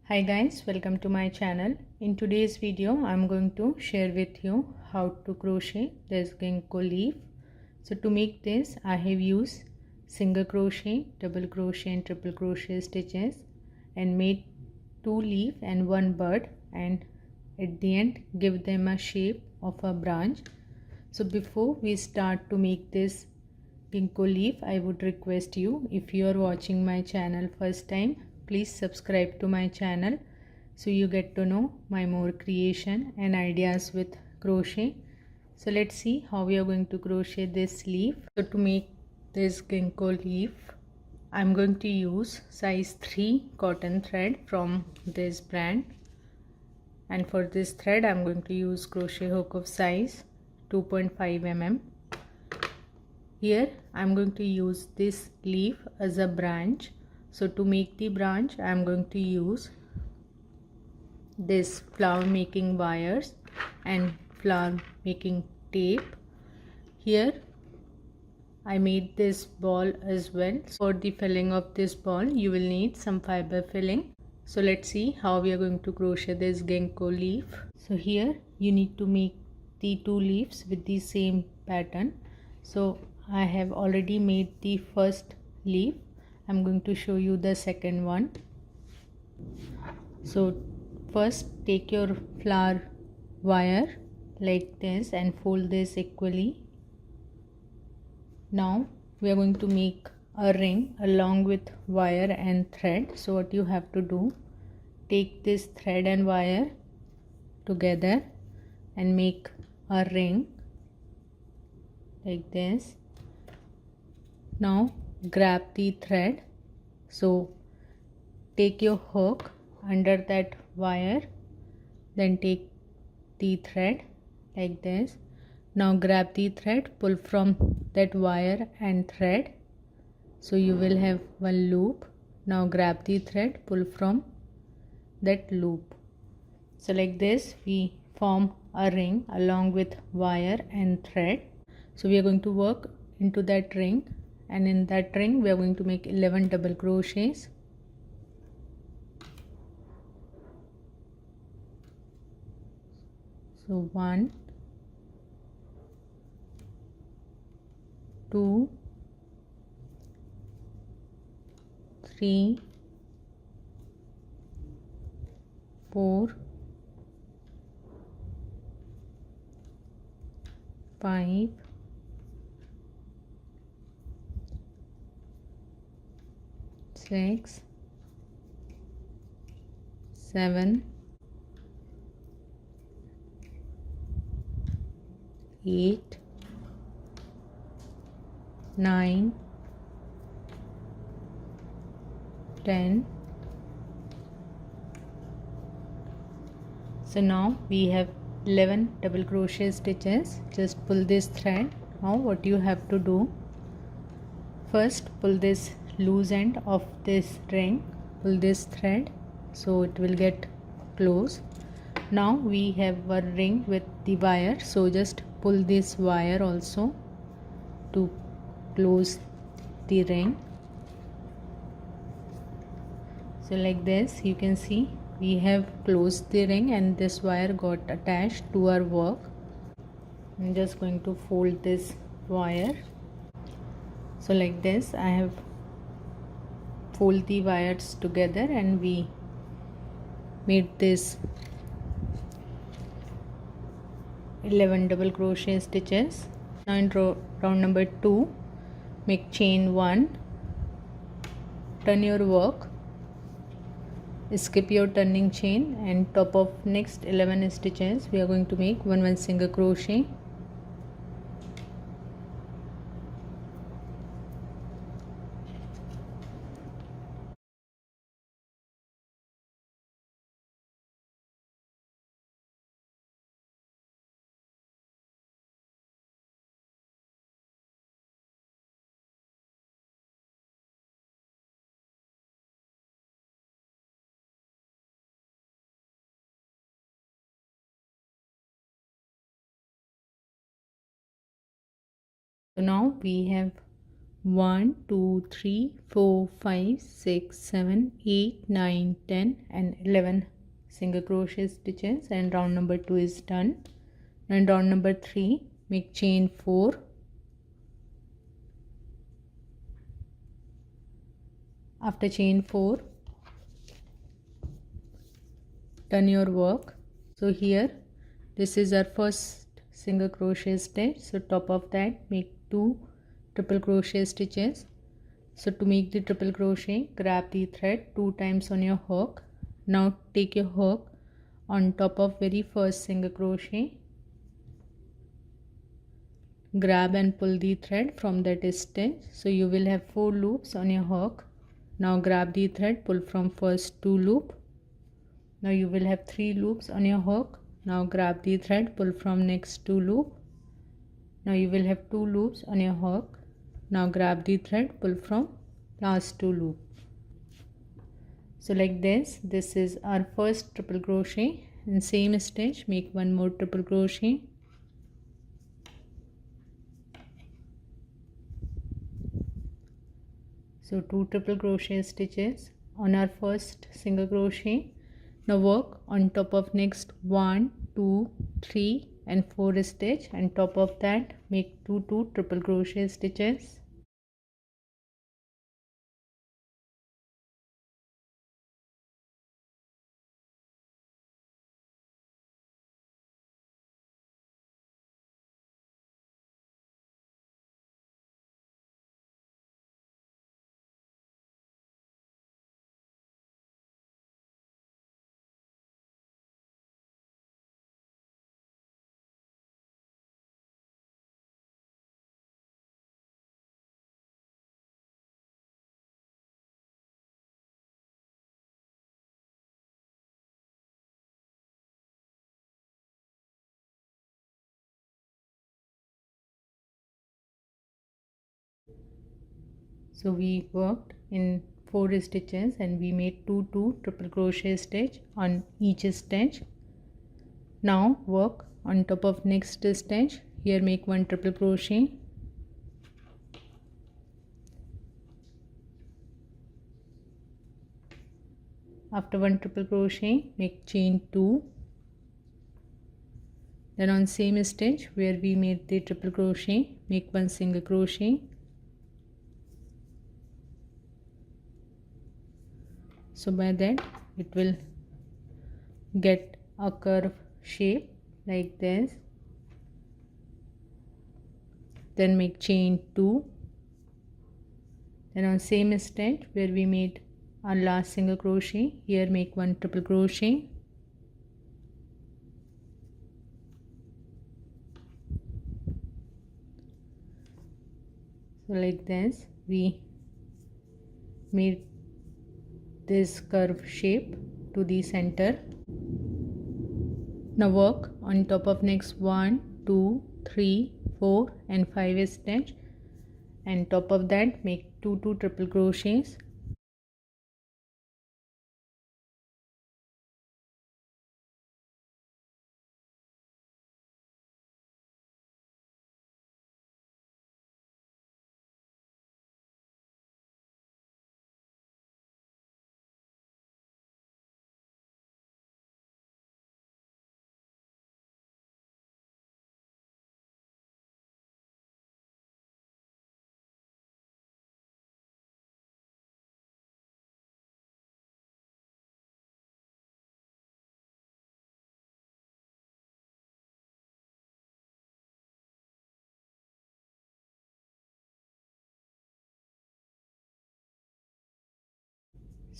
Hi guys, welcome to my channel. In today's video I'm going to share with you how to crochet this ginkgo leaf. So to make this I have used single crochet, double crochet and triple crochet stitches and made 2 leaf and 1 bud, and at the end give them a shape of a branch. So before we start to make this ginkgo leaf, I would request you, if you are watching my channel first time, please subscribe to my channel so you get to know my more creation and ideas with crochet. So let's see how we are going to crochet this leaf. So to make this ginkgo leaf I'm going to use size 3 cotton thread from this brand, and for this thread I'm going to use crochet hook of size 2.5 mm. Here I'm going to use this leaf as a branch. So to make the branch I'm going to use this flower making wires and flower making tape. Here I made this ball as well. For the filling of this ball you will need some fiber filling. So let's see how we are going to crochet this ginkgo leaf. So here you need to make the 2 leaves with the same pattern. So I have already made the first leaf. I'm going to show you the second one. So first take your flower wire like this and fold this equally. Now we are going to make a ring along with wire and thread. So what you have to do, take this thread and wire together and make a ring like this. Now grab the thread, so take your hook under that wire, then take the thread like this. Now grab the thread, pull from that wire and thread, so you will have one loop. Now grab the thread, pull from that loop. So like this we form a ring along with wire and thread. So we are going to work into that ring, and in that ring we are going to make 11 double crochets. So 1, 2, 3, 4, 5, 6, 7, 8, 9, 10. So now we have 11 double crochet stitches. Just pull this thread. Now what you have to do, first pull this loose end of this ring, pull this thread so it will get close. Now we have a ring with the wire, so just pull this wire also to close the ring. So like this you can see we have closed the ring and this wire got attached to our work. I'm just going to fold this wire. So like this I have fold the wires together and we made this 11 double crochet stitches. Now in round number 2 make chain 1, turn your work, skip your turning chain, and top of next 11 stitches we are going to make 1 single crochet. So now we have 1 2 3 4 5 6 7 8 9 10 and 11 single crochet stitches, and round number 2 is done. And round number 3, make chain 4. After chain 4, done your work. So here this is our first single crochet stitch, so top of that make 2 triple crochet stitches. So to make the triple crochet, grab the thread 2 times on your hook. Now take your hook on top of very first single crochet, grab and pull the thread from that stitch, so you will have 4 loops on your hook. Now grab the thread, pull from first 2 loop. Now you will have 3 loops on your hook. Now grab the thread, pull from next 2 loop. Now you will have 2 loops on your hook. Now grab the thread, pull from last 2 loop. So like this is our first triple crochet. In same stitch, make 1 more triple crochet. So 2 triple crochet stitches on our first single crochet. Now work on top of next 1 2 3 and 4 stitch, and top of that make 2 triple crochet stitches. So we worked in 4 stitches and we made 2 triple crochet stitch on each stitch. Now work on top of next stitch. Here make 1 triple crochet. After 1 triple crochet, make chain 2. Then on same stitch where we made the triple crochet, make 1 single crochet. So by that it will get a curve shape like this. Then make chain 2. Then on same stitch where we made our last single crochet, here make 1 triple crochet. So like this we made this curve shape to the center. Now work on top of next 1 2 3 4 and 5 stitch, and top of that make 2 triple crochets.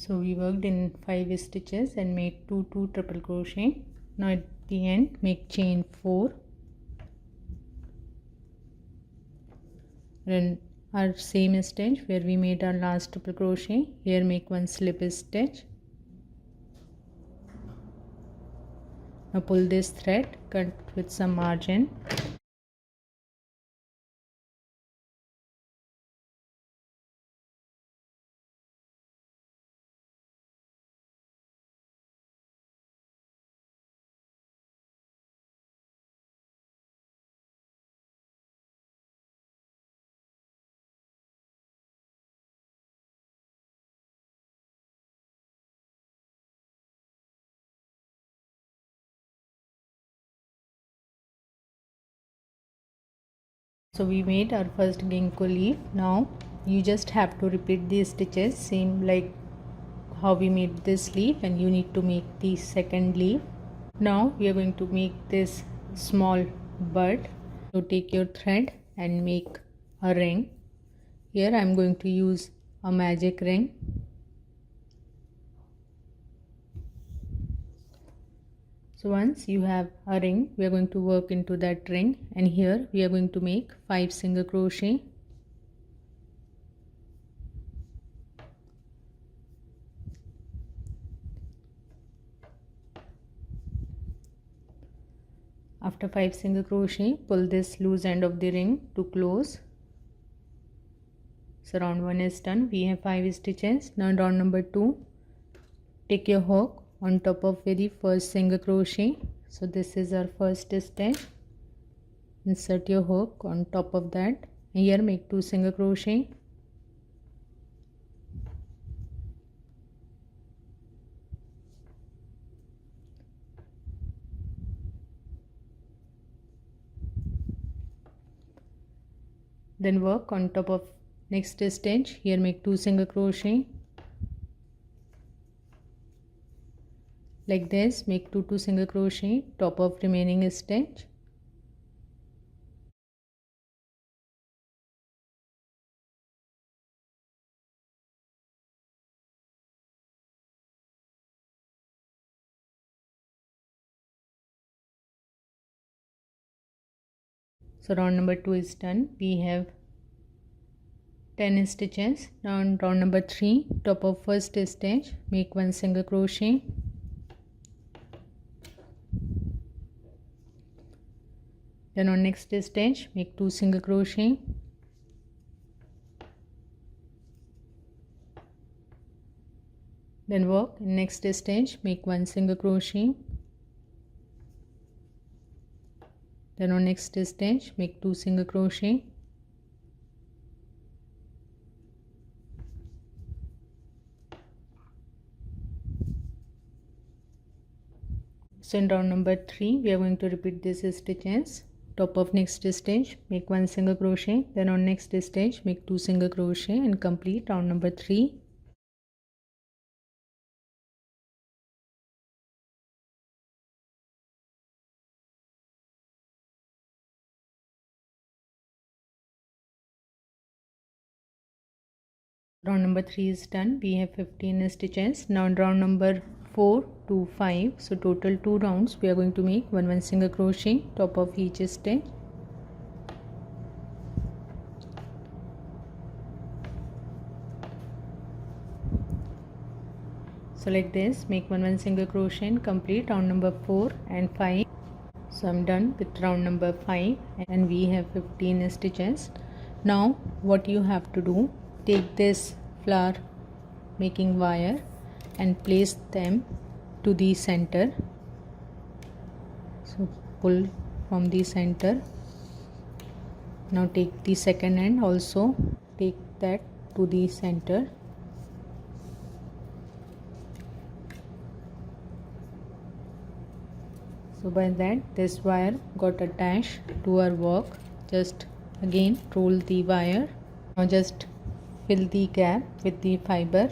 So we worked in 5 stitches and made 2 triple crochet. Now at the end make chain 4. Then our same stitch where we made our last triple crochet, here make 1 slip stitch. Now pull this thread, cut with some margin. So we made our first ginkgo leaf. Now you just have to repeat these stitches same like how we made this leaf, and you need to make the second leaf. Now we are going to make this small bud. So take your thread and make a ring. Here I am going to use a magic ring. So once you have a ring, we are going to work into that ring, and here we are going to make 5 single crochet. After 5 single crochet, pull this loose end of the ring to close. So round 1 is done. We have 5 stitches. Now round number 2, take your hook on top of very first single crochet. So this is our first stitch. Insert your hook on top of that. Here make 2 single crochet. Then work on top of next stitch. Here make 2 single crochet. Like this, make 2 single crochet top of remaining stitch. So round number 2 is done. We have 10 stitches. Now on round number 3, top of first stitch, make 1 single crochet. Then on next stitch, make 2 single crochet. Then work in next stitch, make 1 single crochet. Then on next stitch, make 2 single crochet. So in round number 3, we are going to repeat these stitches. Top of next stitch, make 1 single crochet. Then on next stitch, make 2 single crochet and complete round number 3. Round number 3 is done. We have 15 stitches. Now in round number 4 to 5, so total 2 rounds, we are going to make 1 single crochet top of each stitch. So like this, make 1 single crochet and complete round number 4 and 5. So I'm done with round number 5 and we have 15 stitches. Now what you have to do, take this flower making wire and place them to the center. So pull from the center. Now take the second end, also take that to the center. So by that, this wire got attached to our work. Just again roll the wire. Now just fill the gap with the fiber.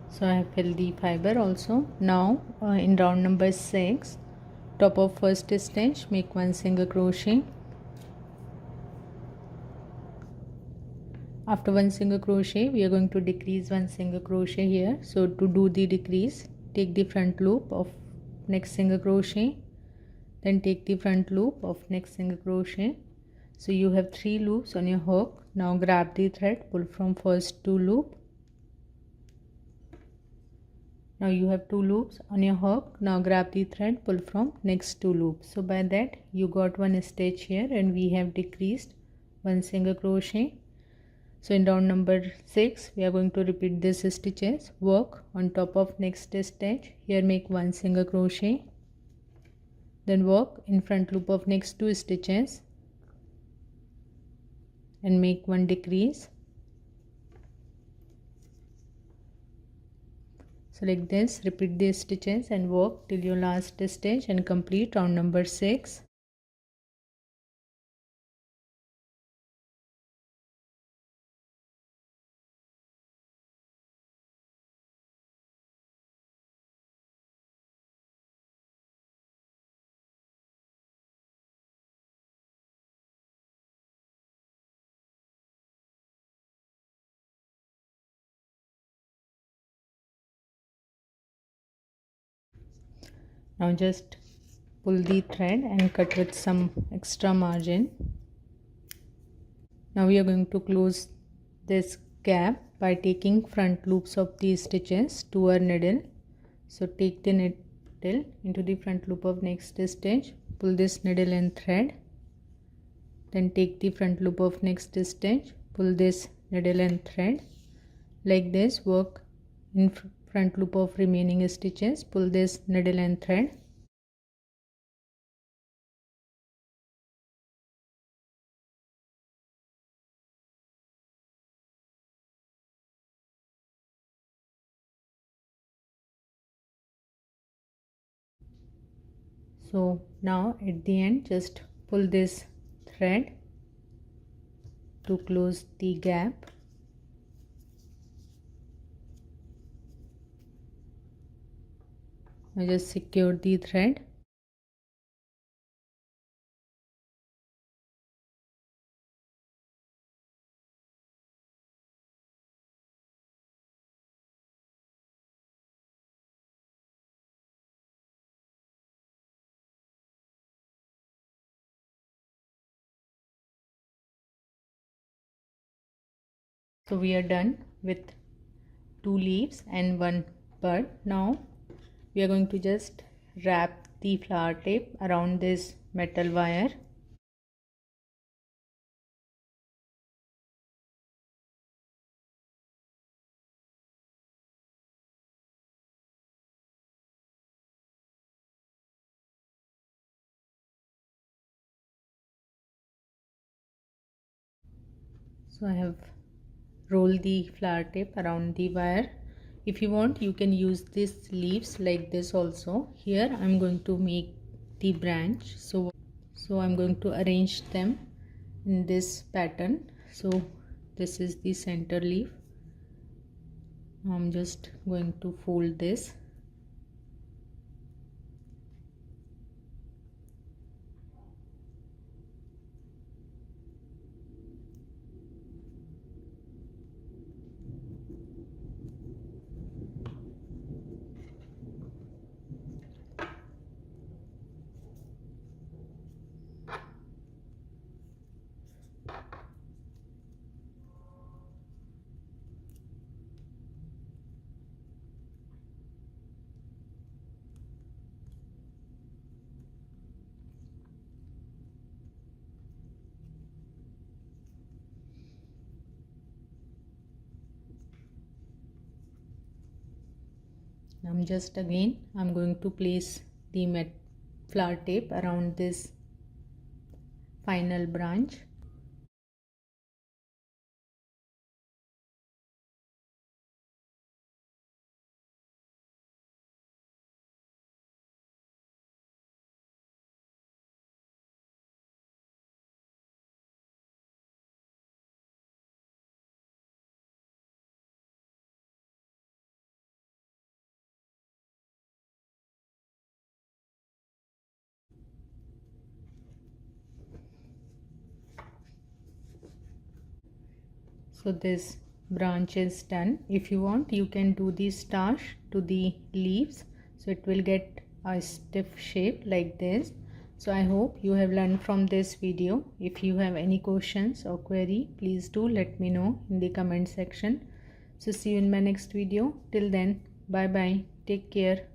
So I have filled the fiber also. Now in round number 6, top of first stitch, make 1 single crochet. After 1 single crochet, we are going to decrease 1 single crochet here. So to do the decrease, take the front loop of next single crochet, then take the front loop of next single crochet. So you have 3 loops on your hook. Now grab the thread, pull from first 2 loop. Now you have 2 loops on your hook. Now grab the thread, pull from next 2 loops. So by that you got 1 stitch here and we have decreased 1 single crochet. So in round number 6, we are going to repeat these stitches. Work on top of next stitch. Here make 1 single crochet. Then work in front loop of next 2 stitches and make 1 decrease. So like this, repeat these stitches and work till your last stitch and complete round number 6. Now just pull the thread and cut with some extra margin. Now we are going to close this gap by taking front loops of these stitches to our needle. So take the needle into the front loop of next stitch, pull this needle and thread, then take the front loop of next stitch, pull this needle and thread. Like this, work in front loop of remaining stitches, pull this needle and thread. So now at the end, just pull this thread to close the gap. Now just secure the thread. So we are done with 2 leaves and 1 bud. Now we are going to just wrap the flower tape around this metal wire. So I have rolled the flower tape around the wire. If you want, you can use these leaves like this also. Here I'm going to make the branch. So I'm going to arrange them in this pattern. So this is the center leaf. I'm just going to fold this. I'm going to place the flower tape around this final branch. So this branch is done. If you want, you can do the stash to the leaves, so it will get a stiff shape like this. So I hope you have learned from this video. If you have any questions or query, please do let me know in the comment section. So see you in my next video. Till then, bye bye, take care.